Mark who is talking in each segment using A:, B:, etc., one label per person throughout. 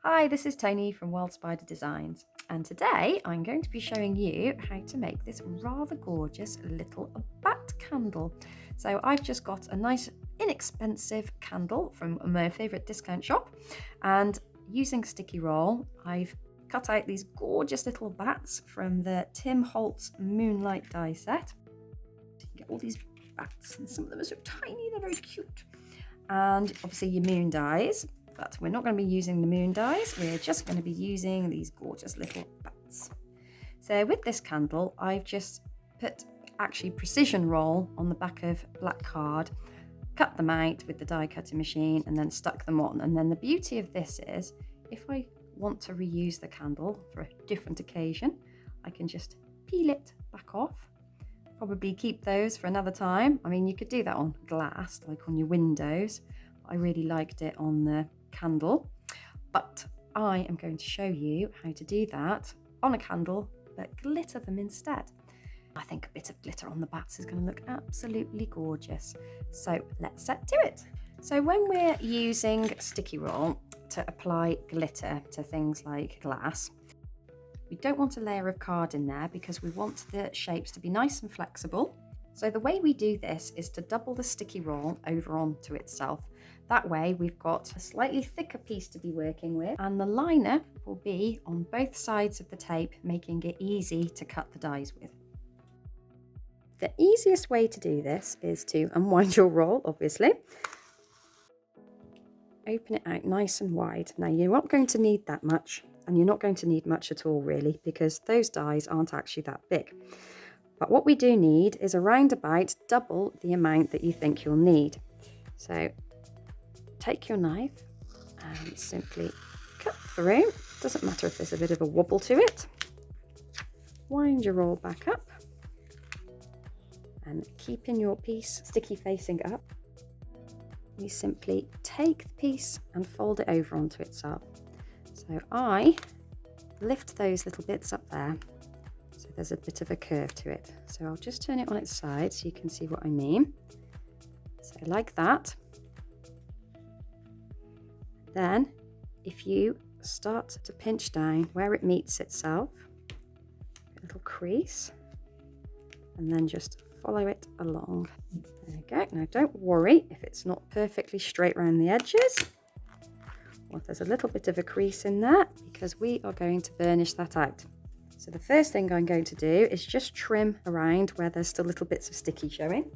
A: Hi, this is Tony from Wild Spider Designs, and today I'm going to be showing you how to make this rather gorgeous little bat candle. So I've just got a nice inexpensive candle from my favourite discount shop, and using sticky roll I've cut out these gorgeous little bats from the Tim Holtz Moonlight die set. So you get all these bats, and some of them are so tiny, they're very cute. And obviously your moon dies, but we're not going to be using the moon dies, we're just going to be using these gorgeous little bats. So with this candle I've just put actually precision roll on the back of black card, cut them out with the die cutting machine and then stuck them on. And then the beauty of this is if I want to reuse the candle for a different occasion, I can just peel it back off. Probably keep those for another time. I mean, you could do that on glass, like on your windows. I really liked it on the candle, but I am going to show you how to do that on a candle, but glitter them instead. I think a bit of glitter on the bats is going to look absolutely gorgeous. So let's set to it. So when we're using sticky roll to apply glitter to things like glass, we don't want a layer of card in there because we want the shapes to be nice and flexible. So the way we do this is to double the sticky roll over onto itself. That way we've got a slightly thicker piece to be working with, and the liner will be on both sides of the tape, making it easy to cut the dies with. The easiest way to do this is to unwind your roll, obviously. Open it out nice and wide. Now you're not going to need that much, and you're not going to need much at all really, because those dies aren't actually that big. But what we do need is around about double the amount that you think you'll need. So take your knife and simply cut through. Doesn't matter if there's a bit of a wobble to it. Wind your roll back up and keeping your piece sticky facing up, you simply take the piece and fold it over onto itself. So I lift those little bits up there, so there's a bit of a curve to it. So I'll just turn it on its side so you can see what I mean. So like that. Then if you start to pinch down where it meets itself, a little crease, and then just follow it along. There we go. Now don't worry if it's not perfectly straight around the edges, or if there's a little bit of a crease in there, because we are going to burnish that out. So the first thing I'm going to do is just trim around where there's still little bits of sticky showing.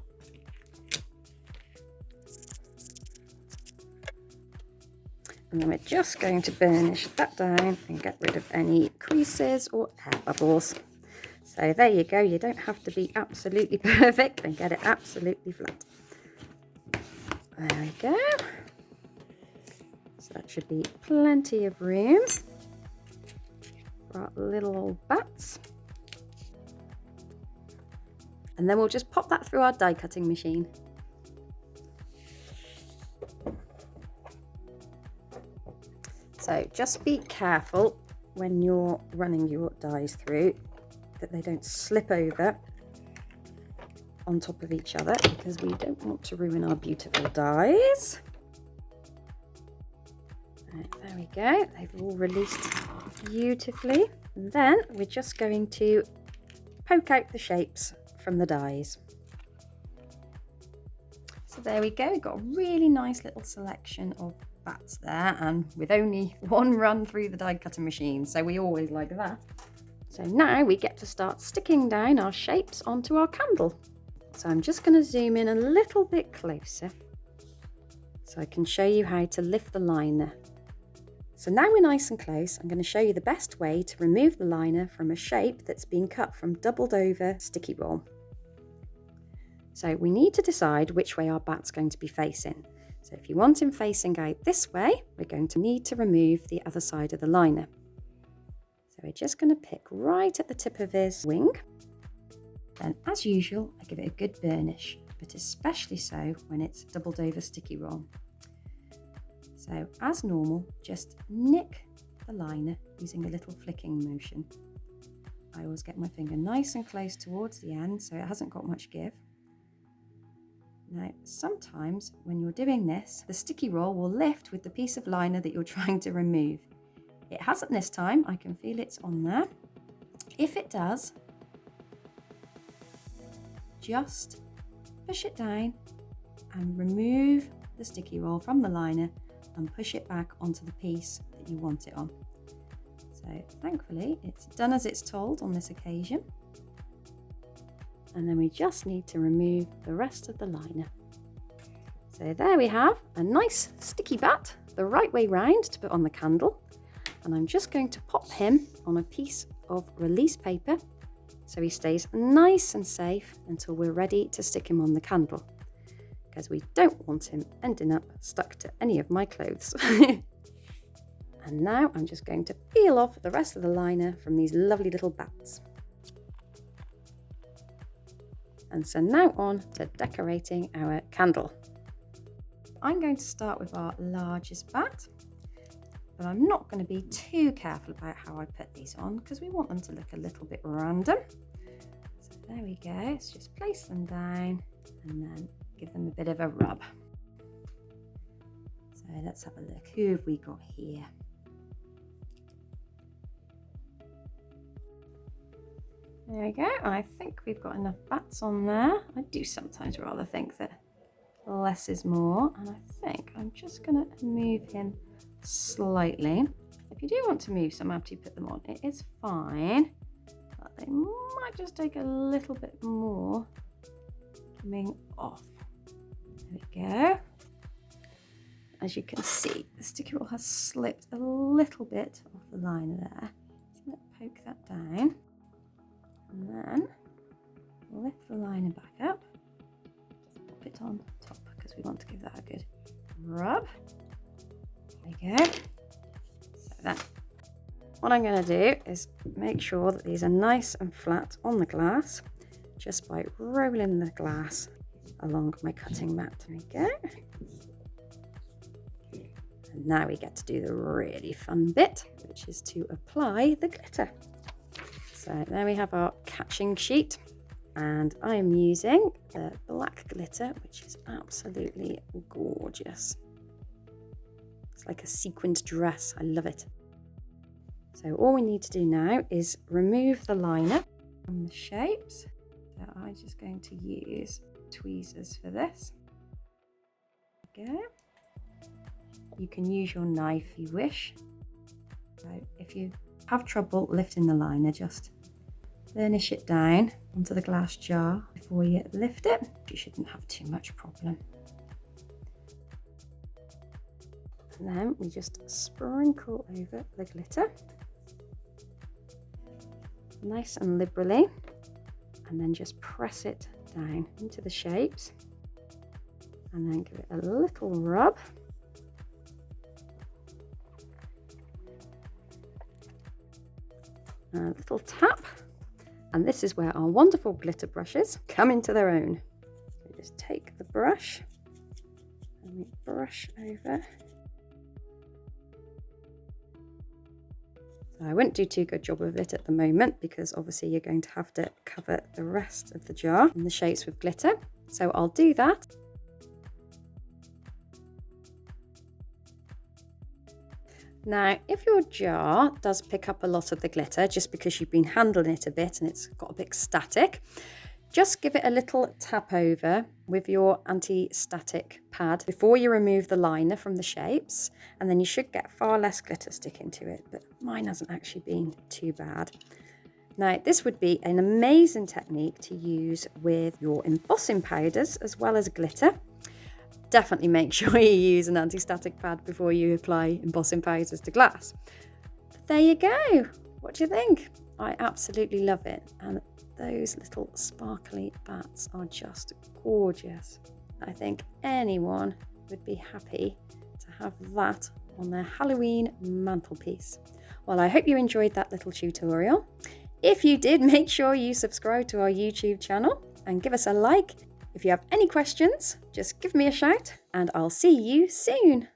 A: And then we're just going to burnish that down and get rid of any creases or air bubbles. So there you go, you don't have to be absolutely perfect and get it absolutely flat. There we go. So that should be plenty of room for our little old bats. And then we'll just pop that through our die cutting machine. So just be careful when you're running your dies through that they don't slip over on top of each other, because we don't want to ruin our beautiful dies. Right, there we go, they've all released beautifully. And then we're just going to poke out the shapes from the dies. So there we go, we've got a really nice little selection of bats there, and with only one run through the die cutting machine, so we always like that. So now we get to start sticking down our shapes onto our candle. So I'm just going to zoom in a little bit closer so I can show you how to lift the liner. So now we're nice and close, I'm going to show you the best way to remove the liner from a shape that's been cut from doubled over sticky roll. So we need to decide which way our bat's going to be facing. So if you want him facing out this way, we're going to need to remove the other side of the liner. So we're just going to pick right at the tip of his wing. Then as usual, I give it a good burnish, but especially so when it's doubled over sticky roll. So as normal, just nick the liner using a little flicking motion. I always get my finger nice and close towards the end so it hasn't got much give. Now, sometimes when you're doing this, the sticky roll will lift with the piece of liner that you're trying to remove. It hasn't this time. I can feel it's on there. If it does, just push it down and remove the sticky roll from the liner and push it back onto the piece that you want it on. So thankfully it's done as it's told on this occasion. And then we just need to remove the rest of the liner. So there we have a nice sticky bat, the right way round to put on the candle. And I'm just going to pop him on a piece of release paper so he stays nice and safe until we're ready to stick him on the candle, because we don't want him ending up stuck to any of my clothes. And now I'm just going to peel off the rest of the liner from these lovely little bats. And so now on to decorating our candle. I'm going to start with our largest bat, but I'm not going to be too careful about how I put these on because we want them to look a little bit random. So there we go, let's just place them down and then give them a bit of a rub. So let's have a look, who have we got here? There we go, I think we've got enough bats on there. I do sometimes rather think that less is more, and I think I'm just going to move him slightly. If you do want to move some after you put them on, it is fine, but they might just take a little bit more coming off. There we go. As you can see, the sticky roll has slipped a little bit off the liner there. So let's poke that down. And then lift the liner back up, just pop it on top because we want to give that a good rub. There we go. So then, what I'm going to do is make sure that these are nice and flat on the glass just by rolling the glass along my cutting mat. There we go. And now we get to do the really fun bit, which is to apply the glitter. So there we have our catching sheet, and I am using the black glitter, which is absolutely gorgeous. It's like a sequined dress, I love it. So all we need to do now is remove the liner from the shapes. So I'm just going to use tweezers for this. There we go. You can use your knife if you wish. So if you have trouble lifting the liner, just burnish it down onto the glass jar before you lift it. You shouldn't have too much problem. And then we just sprinkle over the glitter nice and liberally, and then just press it down into the shapes and then give it a little rub. A little tap, and this is where our wonderful glitter brushes come into their own. So we just take the brush and we brush over. So I won't do too good job of it at the moment because obviously you're going to have to cover the rest of the jar in the shapes with glitter. So I'll do that. Now, if your jar does pick up a lot of the glitter just because you've been handling it a bit and it's got a bit static, just give it a little tap over with your anti-static pad before you remove the liner from the shapes, and then you should get far less glitter sticking to it, but mine hasn't actually been too bad. Now, this would be an amazing technique to use with your embossing powders as well as glitter. Definitely make sure you use an anti-static pad before you apply embossing powders to glass. But there you go. What do you think? I absolutely love it. And those little sparkly bats are just gorgeous. I think anyone would be happy to have that on their Halloween mantelpiece. Well, I hope you enjoyed that little tutorial. If you did, make sure you subscribe to our YouTube channel and give us a like. If you have any questions, just give me a shout and I'll see you soon.